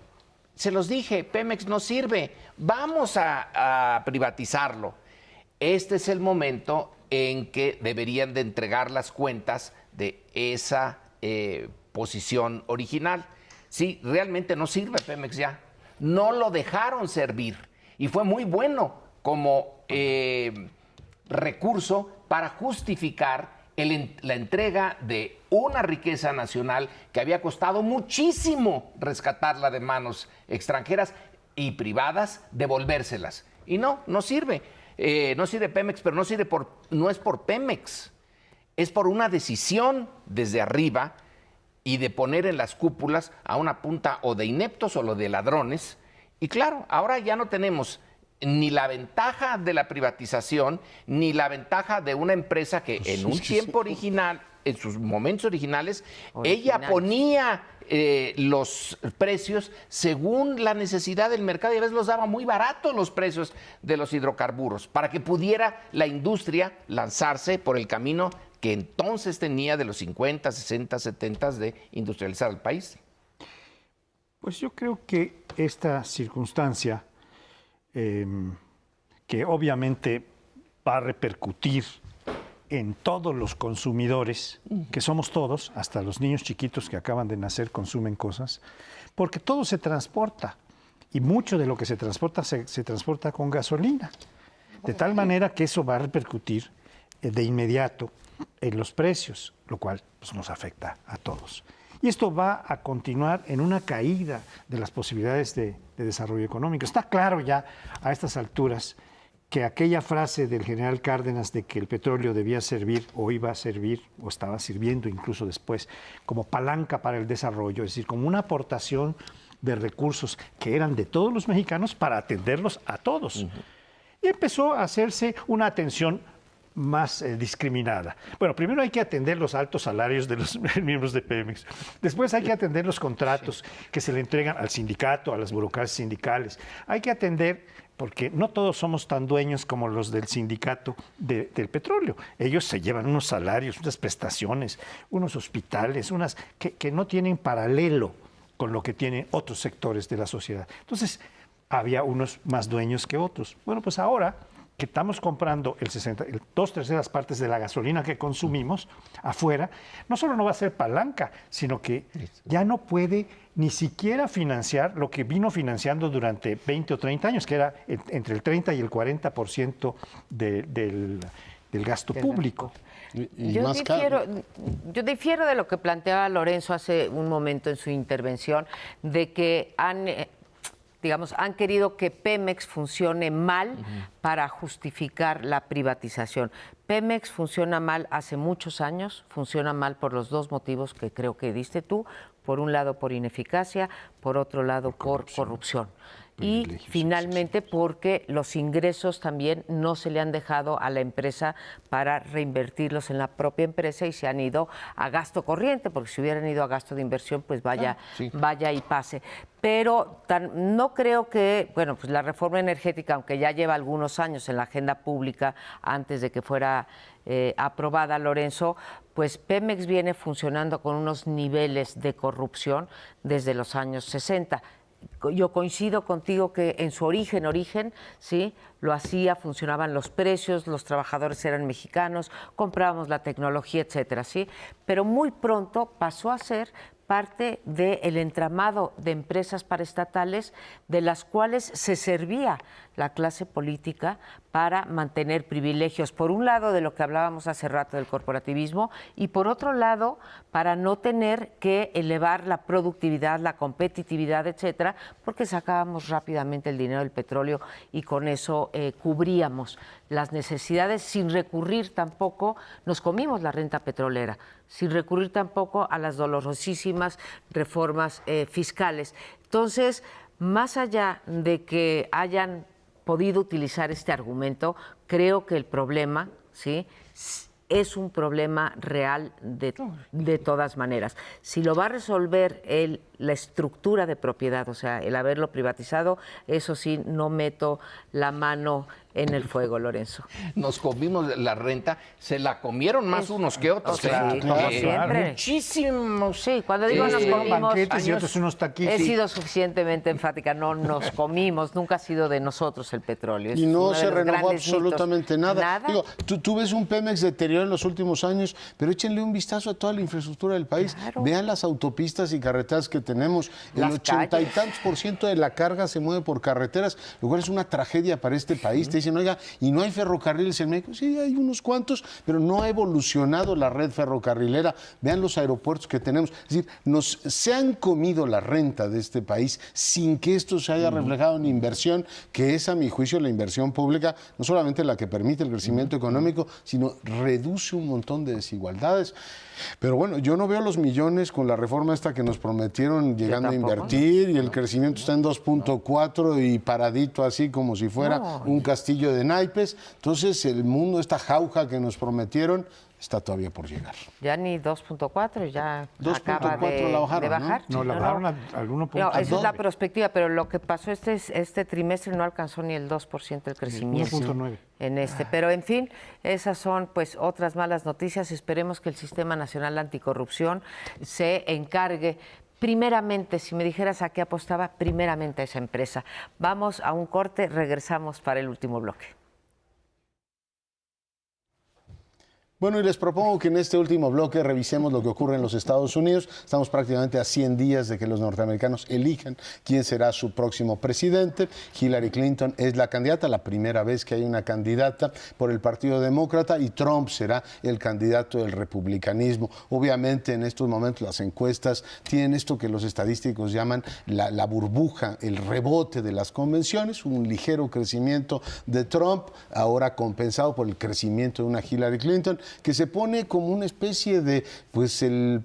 se los dije, Pemex no sirve, vamos a privatizarlo. Este es el momento en que deberían de entregar las cuentas de esa posición original. Sí, realmente no sirve Pemex ya. No lo dejaron servir y fue muy bueno como recurso para justificar la entrega de una riqueza nacional que había costado muchísimo rescatarla de manos extranjeras y privadas, devolvérselas. Y no sirve. No sirve Pemex, pero no es por Pemex. es por una decisión desde arriba y de poner en las cúpulas a una punta o de ineptos o de ladrones. Y claro, ahora ya no tenemos ni la ventaja de la privatización, ni la ventaja de una empresa que en un tiempo original, en sus momentos originales, ella ponía los precios según la necesidad del mercado y a veces los daba muy baratos los precios de los hidrocarburos para que pudiera la industria lanzarse por el camino que entonces tenía de los 50, 60, 70 de industrializar el país.
Pues yo creo que esta circunstancia, que obviamente va a repercutir en todos los consumidores, que somos todos, hasta los niños chiquitos que acaban de nacer consumen cosas, porque todo se transporta y mucho de lo que se transporta se transporta con gasolina, de tal manera que eso va a repercutir de inmediato en los precios, lo cual pues, nos afecta a todos. Y esto va a continuar en una caída de las posibilidades de desarrollo económico. Está claro ya a estas alturas que aquella frase del general Cárdenas de que el petróleo debía servir o iba a servir o estaba sirviendo incluso después como palanca para el desarrollo, es decir, como una aportación de recursos que eran de todos los mexicanos para atenderlos a todos. Y empezó a hacerse una atención más discriminada. Bueno, primero hay que atender los altos salarios de los miembros de Pemex. Después hay que atender los contratos que se le entregan al sindicato, a las burocracias sindicales. Hay que atender, porque no todos somos tan dueños como los del sindicato del petróleo. Ellos se llevan unos salarios, unas prestaciones, unos hospitales, unas que no tienen paralelo con lo que tienen otros sectores de la sociedad. Entonces, había unos más dueños que otros. Bueno, pues ahora que estamos comprando 2/3 partes de la gasolina que consumimos afuera, no solo no va a ser palanca, sino que ya no puede ni siquiera financiar lo que vino financiando durante 20 o 30 años, que era entre el 30 y el 40% del gasto público.
Yo difiero de lo que planteaba Lorenzo hace un momento en su intervención, de que han querido que Pemex funcione mal para justificar la privatización. Pemex funciona mal hace muchos años, funciona mal por los dos motivos que creo que diste tú, por un lado por ineficacia, por otro lado por corrupción. Y finalmente porque los ingresos también no se le han dejado a la empresa para reinvertirlos en la propia empresa y se han ido a gasto corriente, porque si hubieran ido a gasto de inversión, pues vaya y pase. Pero no creo que, bueno, pues la reforma energética, aunque ya lleva algunos años en la agenda pública antes de que fuera aprobada, Lorenzo, pues Pemex viene funcionando con unos niveles de corrupción desde los años 60. Yo coincido contigo que en su origen, sí, lo hacía, funcionaban los precios, los trabajadores eran mexicanos, comprábamos la tecnología, etcétera, sí, pero muy pronto pasó a ser parte del entramado de empresas paraestatales de las cuales se servía la clase política para mantener privilegios, por un lado de lo que hablábamos hace rato del corporativismo y por otro lado para no tener que elevar la productividad, la competitividad, etcétera, porque sacábamos rápidamente el dinero del petróleo y con eso cubríamos las necesidades sin recurrir tampoco, nos comimos la renta petrolera, sin recurrir tampoco a las dolorosísimas reformas fiscales. Entonces, más allá de que hayan podido utilizar este argumento, creo que el problema, ¿sí?, es un problema real de todas maneras. Si lo va a resolver la estructura de propiedad, o sea, el haberlo privatizado, eso sí, no meto la mano en el fuego, Lorenzo.
Nos comimos la renta, se la comieron más unos que otros.
Sí, como siempre.
Muchísimos.
Sí, cuando digo nos comimos,
banquetes y otros unos taquitos.
He sido suficientemente enfática, no nos comimos, nunca ha sido de nosotros el petróleo.
Y no se renovó absolutamente nada. Digo, tú ves un Pemex deteriorado en los últimos años, pero échenle un vistazo a toda la infraestructura del país. Claro. Vean las autopistas y carreteras que tenemos. El 80 y tantos % de la carga se mueve por carreteras, lo cual es una tragedia para este país. Te dicen, oiga, ¿y no hay ferrocarriles en México? Sí, hay unos cuantos, pero no ha evolucionado la red ferrocarrilera. Vean los aeropuertos que tenemos. Es decir, se han comido la renta de este país sin que esto se haya reflejado en inversión, que es, a mi juicio, la inversión pública, no solamente la que permite el crecimiento económico, sino reduce un montón de desigualdades. Pero bueno, yo no veo los millones con la reforma esta que nos prometieron llegando a invertir, y el crecimiento está en 2.4 y paradito así como si fuera un castillo de naipes. Entonces el mundo, esta jauja que nos prometieron, está todavía por llegar.
Ya ni 2.4, ya
2.4
acaba
la bajaron,
de bajar.
No, la bajaron al 1.9.
No, esa es la perspectiva, pero lo que pasó este trimestre no alcanzó ni el 2% el crecimiento.
1.9.
En pero en fin, esas son pues otras malas noticias. Esperemos que el Sistema Nacional Anticorrupción se encargue primeramente, si me dijeras a qué apostaba, primeramente a esa empresa. Vamos a un corte, regresamos para el último bloque.
Bueno, y les propongo que en este último bloque revisemos lo que ocurre en los Estados Unidos. Estamos prácticamente a 100 días de que los norteamericanos elijan quién será su próximo presidente. Hillary Clinton es la candidata, la primera vez que hay una candidata por el Partido Demócrata, y Trump será el candidato del republicanismo. Obviamente, en estos momentos las encuestas tienen esto que los estadísticos llaman la burbuja, el rebote de las convenciones, un ligero crecimiento de Trump, ahora compensado por el crecimiento de una Hillary Clinton, que se pone como una especie de, pues, el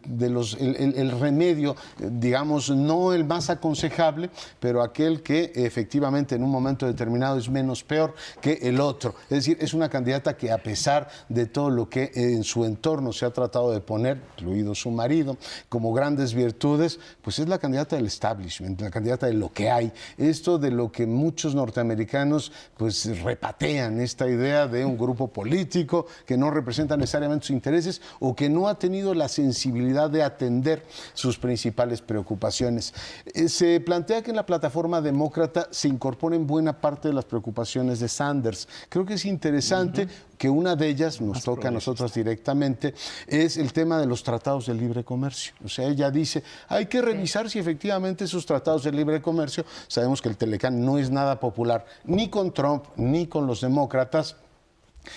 remedio, digamos, no el más aconsejable, pero aquel que efectivamente en un momento determinado es menos peor que el otro. Es decir, es una candidata que, a pesar de todo lo que en su entorno se ha tratado de poner, incluido su marido, como grandes virtudes, pues es la candidata del establishment, la candidata de lo que hay. Esto de lo que muchos norteamericanos pues repatean, esta idea de un grupo político que no representa necesariamente sus intereses o que no ha tenido la sensibilidad de atender sus principales preocupaciones. Se plantea que en la plataforma demócrata se incorporen buena parte de las preocupaciones de Sanders. Creo que es interesante que una de ellas, nos toca a nosotros directamente, es el tema de los tratados de libre comercio. O sea, ella dice, hay que revisar si efectivamente esos tratados de libre comercio, sabemos que el Telecán no es nada popular, ni con Trump, ni con los demócratas,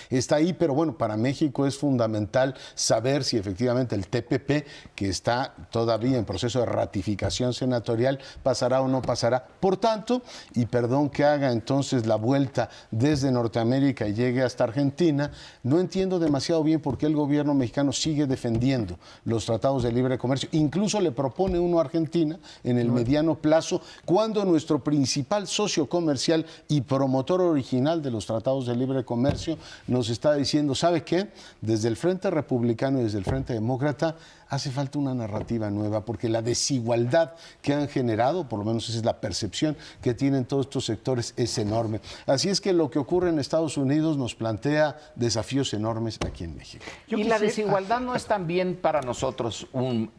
está ahí, pero bueno, para México es fundamental saber si efectivamente el TPP, que está todavía en proceso de ratificación senatorial, pasará o no pasará. Por tanto, y perdón que haga entonces la vuelta desde Norteamérica y llegue hasta Argentina, no entiendo demasiado bien por qué el gobierno mexicano sigue defendiendo los tratados de libre comercio. Incluso le propone uno a Argentina en el mediano plazo, cuando nuestro principal socio comercial y promotor original de los tratados de libre comercio nos está diciendo, ¿sabe qué? Desde el Frente Republicano y desde el Frente Demócrata hace falta una narrativa nueva, porque la desigualdad que han generado, por lo menos esa es la percepción que tienen todos estos sectores, es enorme. Así es que lo que ocurre en Estados Unidos nos plantea desafíos enormes aquí en México.
Y la desigualdad no es también para nosotros un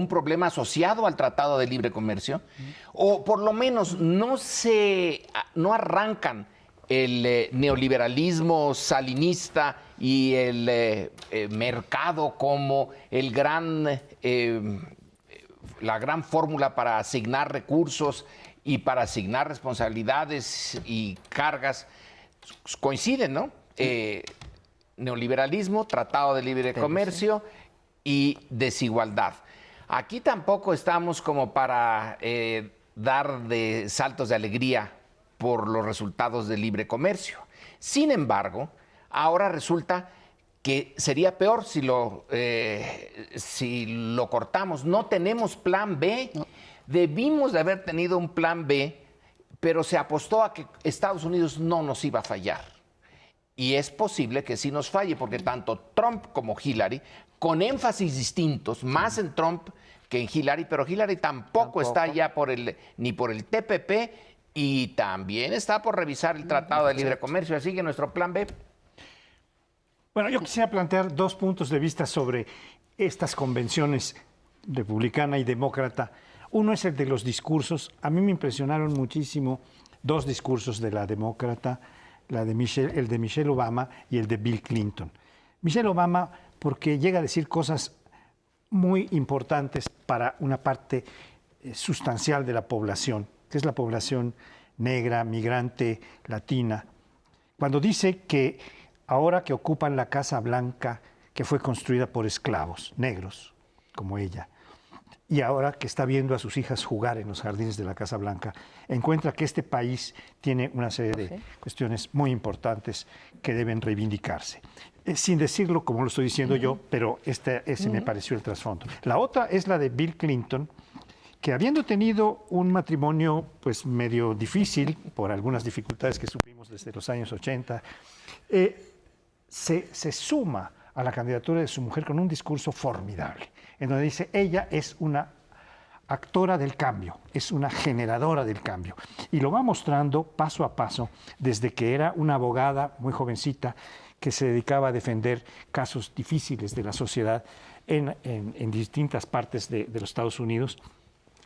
problema asociado al Tratado de Libre Comercio, o por lo menos no arrancan el neoliberalismo salinista y el mercado como la gran fórmula para asignar recursos y para asignar responsabilidades y cargas. Coinciden, ¿no? Neoliberalismo, Tratado de Libre Comercio y desigualdad. Aquí tampoco estamos como para dar de saltos de alegría por los resultados del libre comercio. Sin embargo, ahora resulta que sería peor si lo cortamos. No tenemos plan B. No. Debimos de haber tenido un plan B, pero se apostó a que Estados Unidos no nos iba a fallar. Y es posible que sí nos falle, porque tanto Trump como Hillary, con énfasis distintos, más en Trump que en Hillary, pero Hillary tampoco está ya ni por el TPP, y también está por revisar el Tratado de Libre Comercio, así que nuestro plan B.
Bueno, yo quisiera plantear dos puntos de vista sobre estas convenciones republicana y demócrata. Uno es el de los discursos. A mí me impresionaron muchísimo dos discursos de la demócrata, el de Michelle Obama y el de Bill Clinton. Michelle Obama, porque llega a decir cosas muy importantes para una parte sustancial de la población, que es la población negra, migrante, latina. Cuando dice que ahora que ocupan la Casa Blanca, que fue construida por esclavos negros, como ella, y ahora que está viendo a sus hijas jugar en los jardines de la Casa Blanca, encuentra que este país tiene una serie de cuestiones muy importantes que deben reivindicarse. Sin decirlo como lo estoy diciendo yo, pero ese me pareció el trasfondo. La otra es la de Bill Clinton, que habiendo tenido un matrimonio pues medio difícil, por algunas dificultades que supimos desde los años 80, se suma a la candidatura de su mujer con un discurso formidable, en donde dice, ella es una actora del cambio, es una generadora del cambio. Y lo va mostrando paso a paso, desde que era una abogada muy jovencita, que se dedicaba a defender casos difíciles de la sociedad en distintas partes de los Estados Unidos,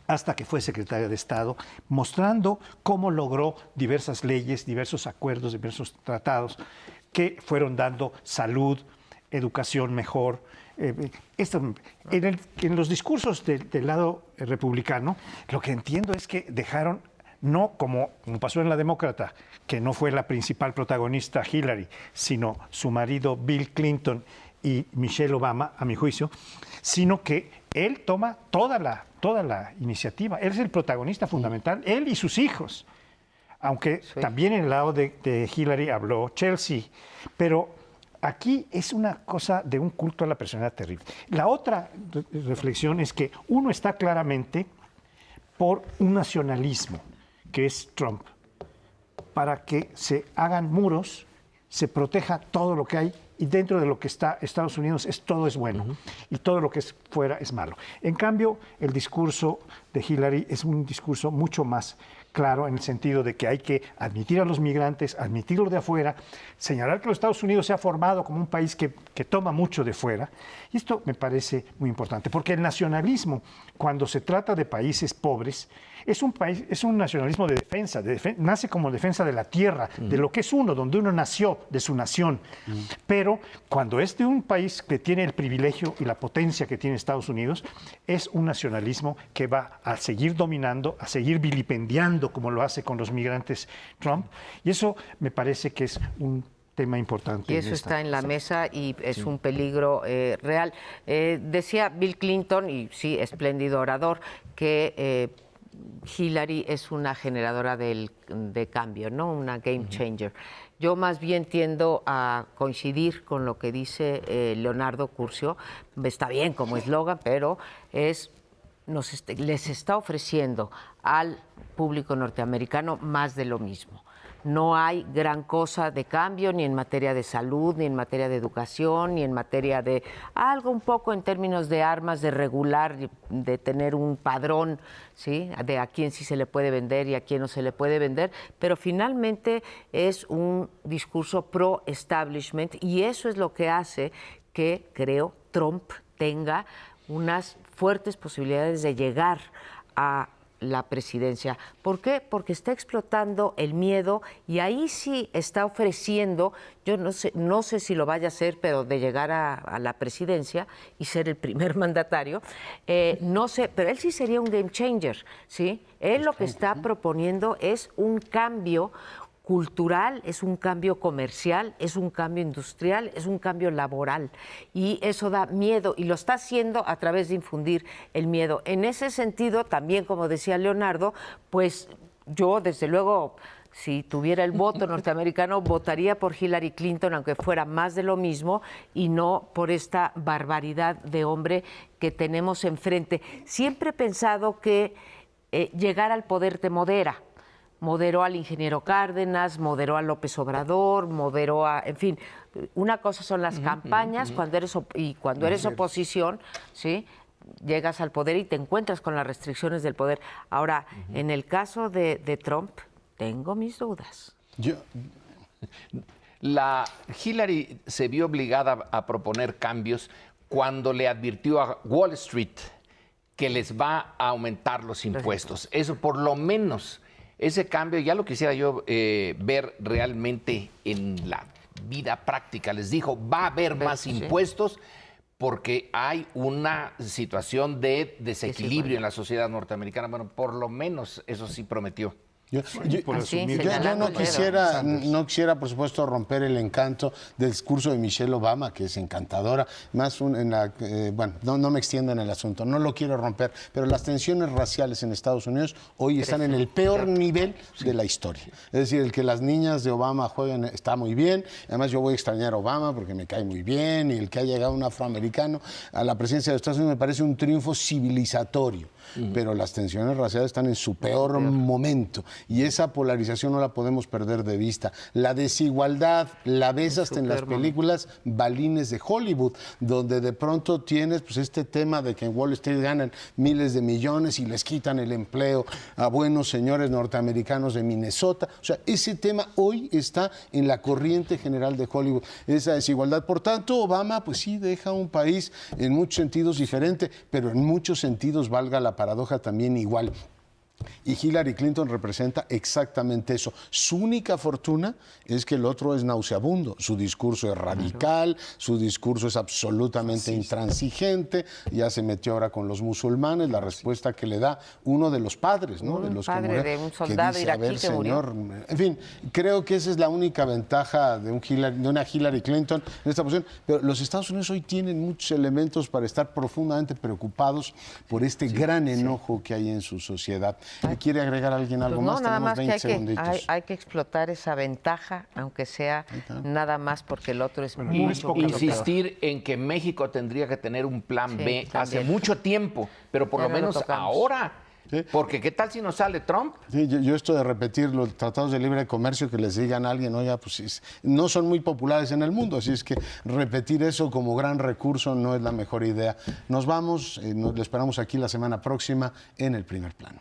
hasta que fue secretaria de Estado, mostrando cómo logró diversas leyes, diversos acuerdos, diversos tratados que fueron dando salud, educación mejor. En los discursos del lado republicano, lo que entiendo es que dejaron, no como pasó en la demócrata, que no fue la principal protagonista Hillary, sino su marido Bill Clinton y Michelle Obama, a mi juicio, sino que él toma toda la iniciativa. Él es el protagonista fundamental, él y sus hijos. Aunque también en el lado de Hillary habló Chelsea. Pero aquí es una cosa de un culto a la personalidad terrible. La otra reflexión es que uno está claramente por un nacionalismo, que es Trump, para que se hagan muros, se proteja todo lo que hay, y dentro de lo que está Estados Unidos todo es bueno y todo lo que es fuera es malo. En cambio, el discurso de Hillary es un discurso mucho más claro en el sentido de que hay que admitir a los migrantes, admitirlo de afuera, señalar que los Estados Unidos se ha formado como un país que toma mucho de fuera. Y esto me parece muy importante, porque el nacionalismo, cuando se trata de países pobres, es un nacionalismo de defensa, nace como defensa de la tierra, de lo que es uno, donde uno nació, de su nación. Pero cuando es de un país que tiene el privilegio y la potencia que tiene Estados Unidos, es un nacionalismo que va a seguir dominando, a seguir vilipendiando, como lo hace con los migrantes Trump. Y eso me parece que es un tema importante.
Y eso está en la mesa y es un peligro real. Decía Bill Clinton, y sí, espléndido orador, que Hillary es una generadora de cambio, ¿no? Una game changer. Yo más bien tiendo a coincidir con lo que dice Leonardo Curcio. Está bien como eslogan, pero les está ofreciendo al público norteamericano más de lo mismo. No hay gran cosa de cambio ni en materia de salud, ni en materia de educación, ni en materia de algo un poco en términos de armas, de regular, de tener un padrón, ¿sí? De a quién sí se le puede vender y a quién no se le puede vender, pero finalmente es un discurso pro-establishment y eso es lo que hace que, creo, Trump tenga unas fuertes posibilidades de llegar a la presidencia. ¿Por qué? Porque está explotando el miedo y ahí sí está ofreciendo, yo no sé si lo vaya a hacer, pero de llegar a la presidencia y ser el primer mandatario, no sé, pero él sí sería un game changer, ¿sí? Él lo que está proponiendo es un cambio cultural, es un cambio comercial, es un cambio industrial, es un cambio laboral y eso da miedo y lo está haciendo a través de infundir el miedo. En ese sentido, también como decía Leonardo, pues yo desde luego, si tuviera el voto norteamericano, votaría por Hillary Clinton, aunque fuera más de lo mismo y no por esta barbaridad de hombre que tenemos enfrente. Siempre he pensado que llegar al poder te modera. Moderó al ingeniero Cárdenas, moderó a López Obrador, moderó a... En fin, una cosa son las campañas cuando eres oposición, ¿sí? Llegas al poder y te encuentras con las restricciones del poder. Ahora, en el caso de Trump, tengo mis dudas.
La Hillary se vio obligada a proponer cambios cuando le advirtió a Wall Street que les va a aumentar los impuestos. Eso por lo menos... Ese cambio ya lo quisiera yo ver realmente en la vida práctica. Les dijo, va a haber más impuestos, porque hay una situación de desequilibrio en la sociedad norteamericana. Bueno, por lo menos eso sí prometió.
Yo no quisiera, por supuesto, romper el encanto del discurso de Michelle Obama, que es encantadora. Bueno, no me extiendo en el asunto, no lo quiero romper, pero las tensiones raciales en Estados Unidos hoy están en el peor nivel de la historia. Es decir, el que las niñas de Obama jueguen está muy bien. Además, yo voy a extrañar a Obama porque me cae muy bien, y el que ha llegado un afroamericano a la presidencia de Estados Unidos me parece un triunfo civilizatorio. Pero las tensiones raciales están en su peor momento, y esa polarización no la podemos perder de vista. La desigualdad la ves hasta en las películas balines de Hollywood, donde de pronto tienes pues este tema de que en Wall Street ganan miles de millones y les quitan el empleo a buenos señores norteamericanos de Minnesota. O sea, ese tema hoy está en la corriente general de Hollywood, esa desigualdad. Por tanto, Obama pues sí deja un país en muchos sentidos diferente, pero en muchos sentidos, valga la paradoja, también igual. Y Hillary Clinton representa exactamente eso. Su única fortuna es que el otro es nauseabundo. Su discurso es radical, su discurso es absolutamente intransigente. Ya se metió ahora con los musulmanes, la respuesta que le da uno de los padres, ¿no?
Un
de los
padre de un soldado iraquí que murió.
En fin, creo que esa es la única ventaja de una Hillary Clinton en esta posición. Pero los Estados Unidos hoy tienen muchos elementos para estar profundamente preocupados por este gran enojo que hay en su sociedad. ¿Quiere agregar alguien algo
Pues no,
más?
nada
Tenemos
más
20
que
segunditos.
hay que explotar esa ventaja, aunque sea nada más porque el otro es muy
Insistir en que México tendría que tener un plan B hace mucho tiempo, pero por lo menos ahora. Sí. Porque ¿qué tal si nos sale Trump?
Sí, yo esto de repetir los tratados de libre comercio, que les digan a alguien, oiga, pues no son muy populares en el mundo, así es que repetir eso como gran recurso no es la mejor idea. Nos vamos, le esperamos aquí la semana próxima en El Primer Plano.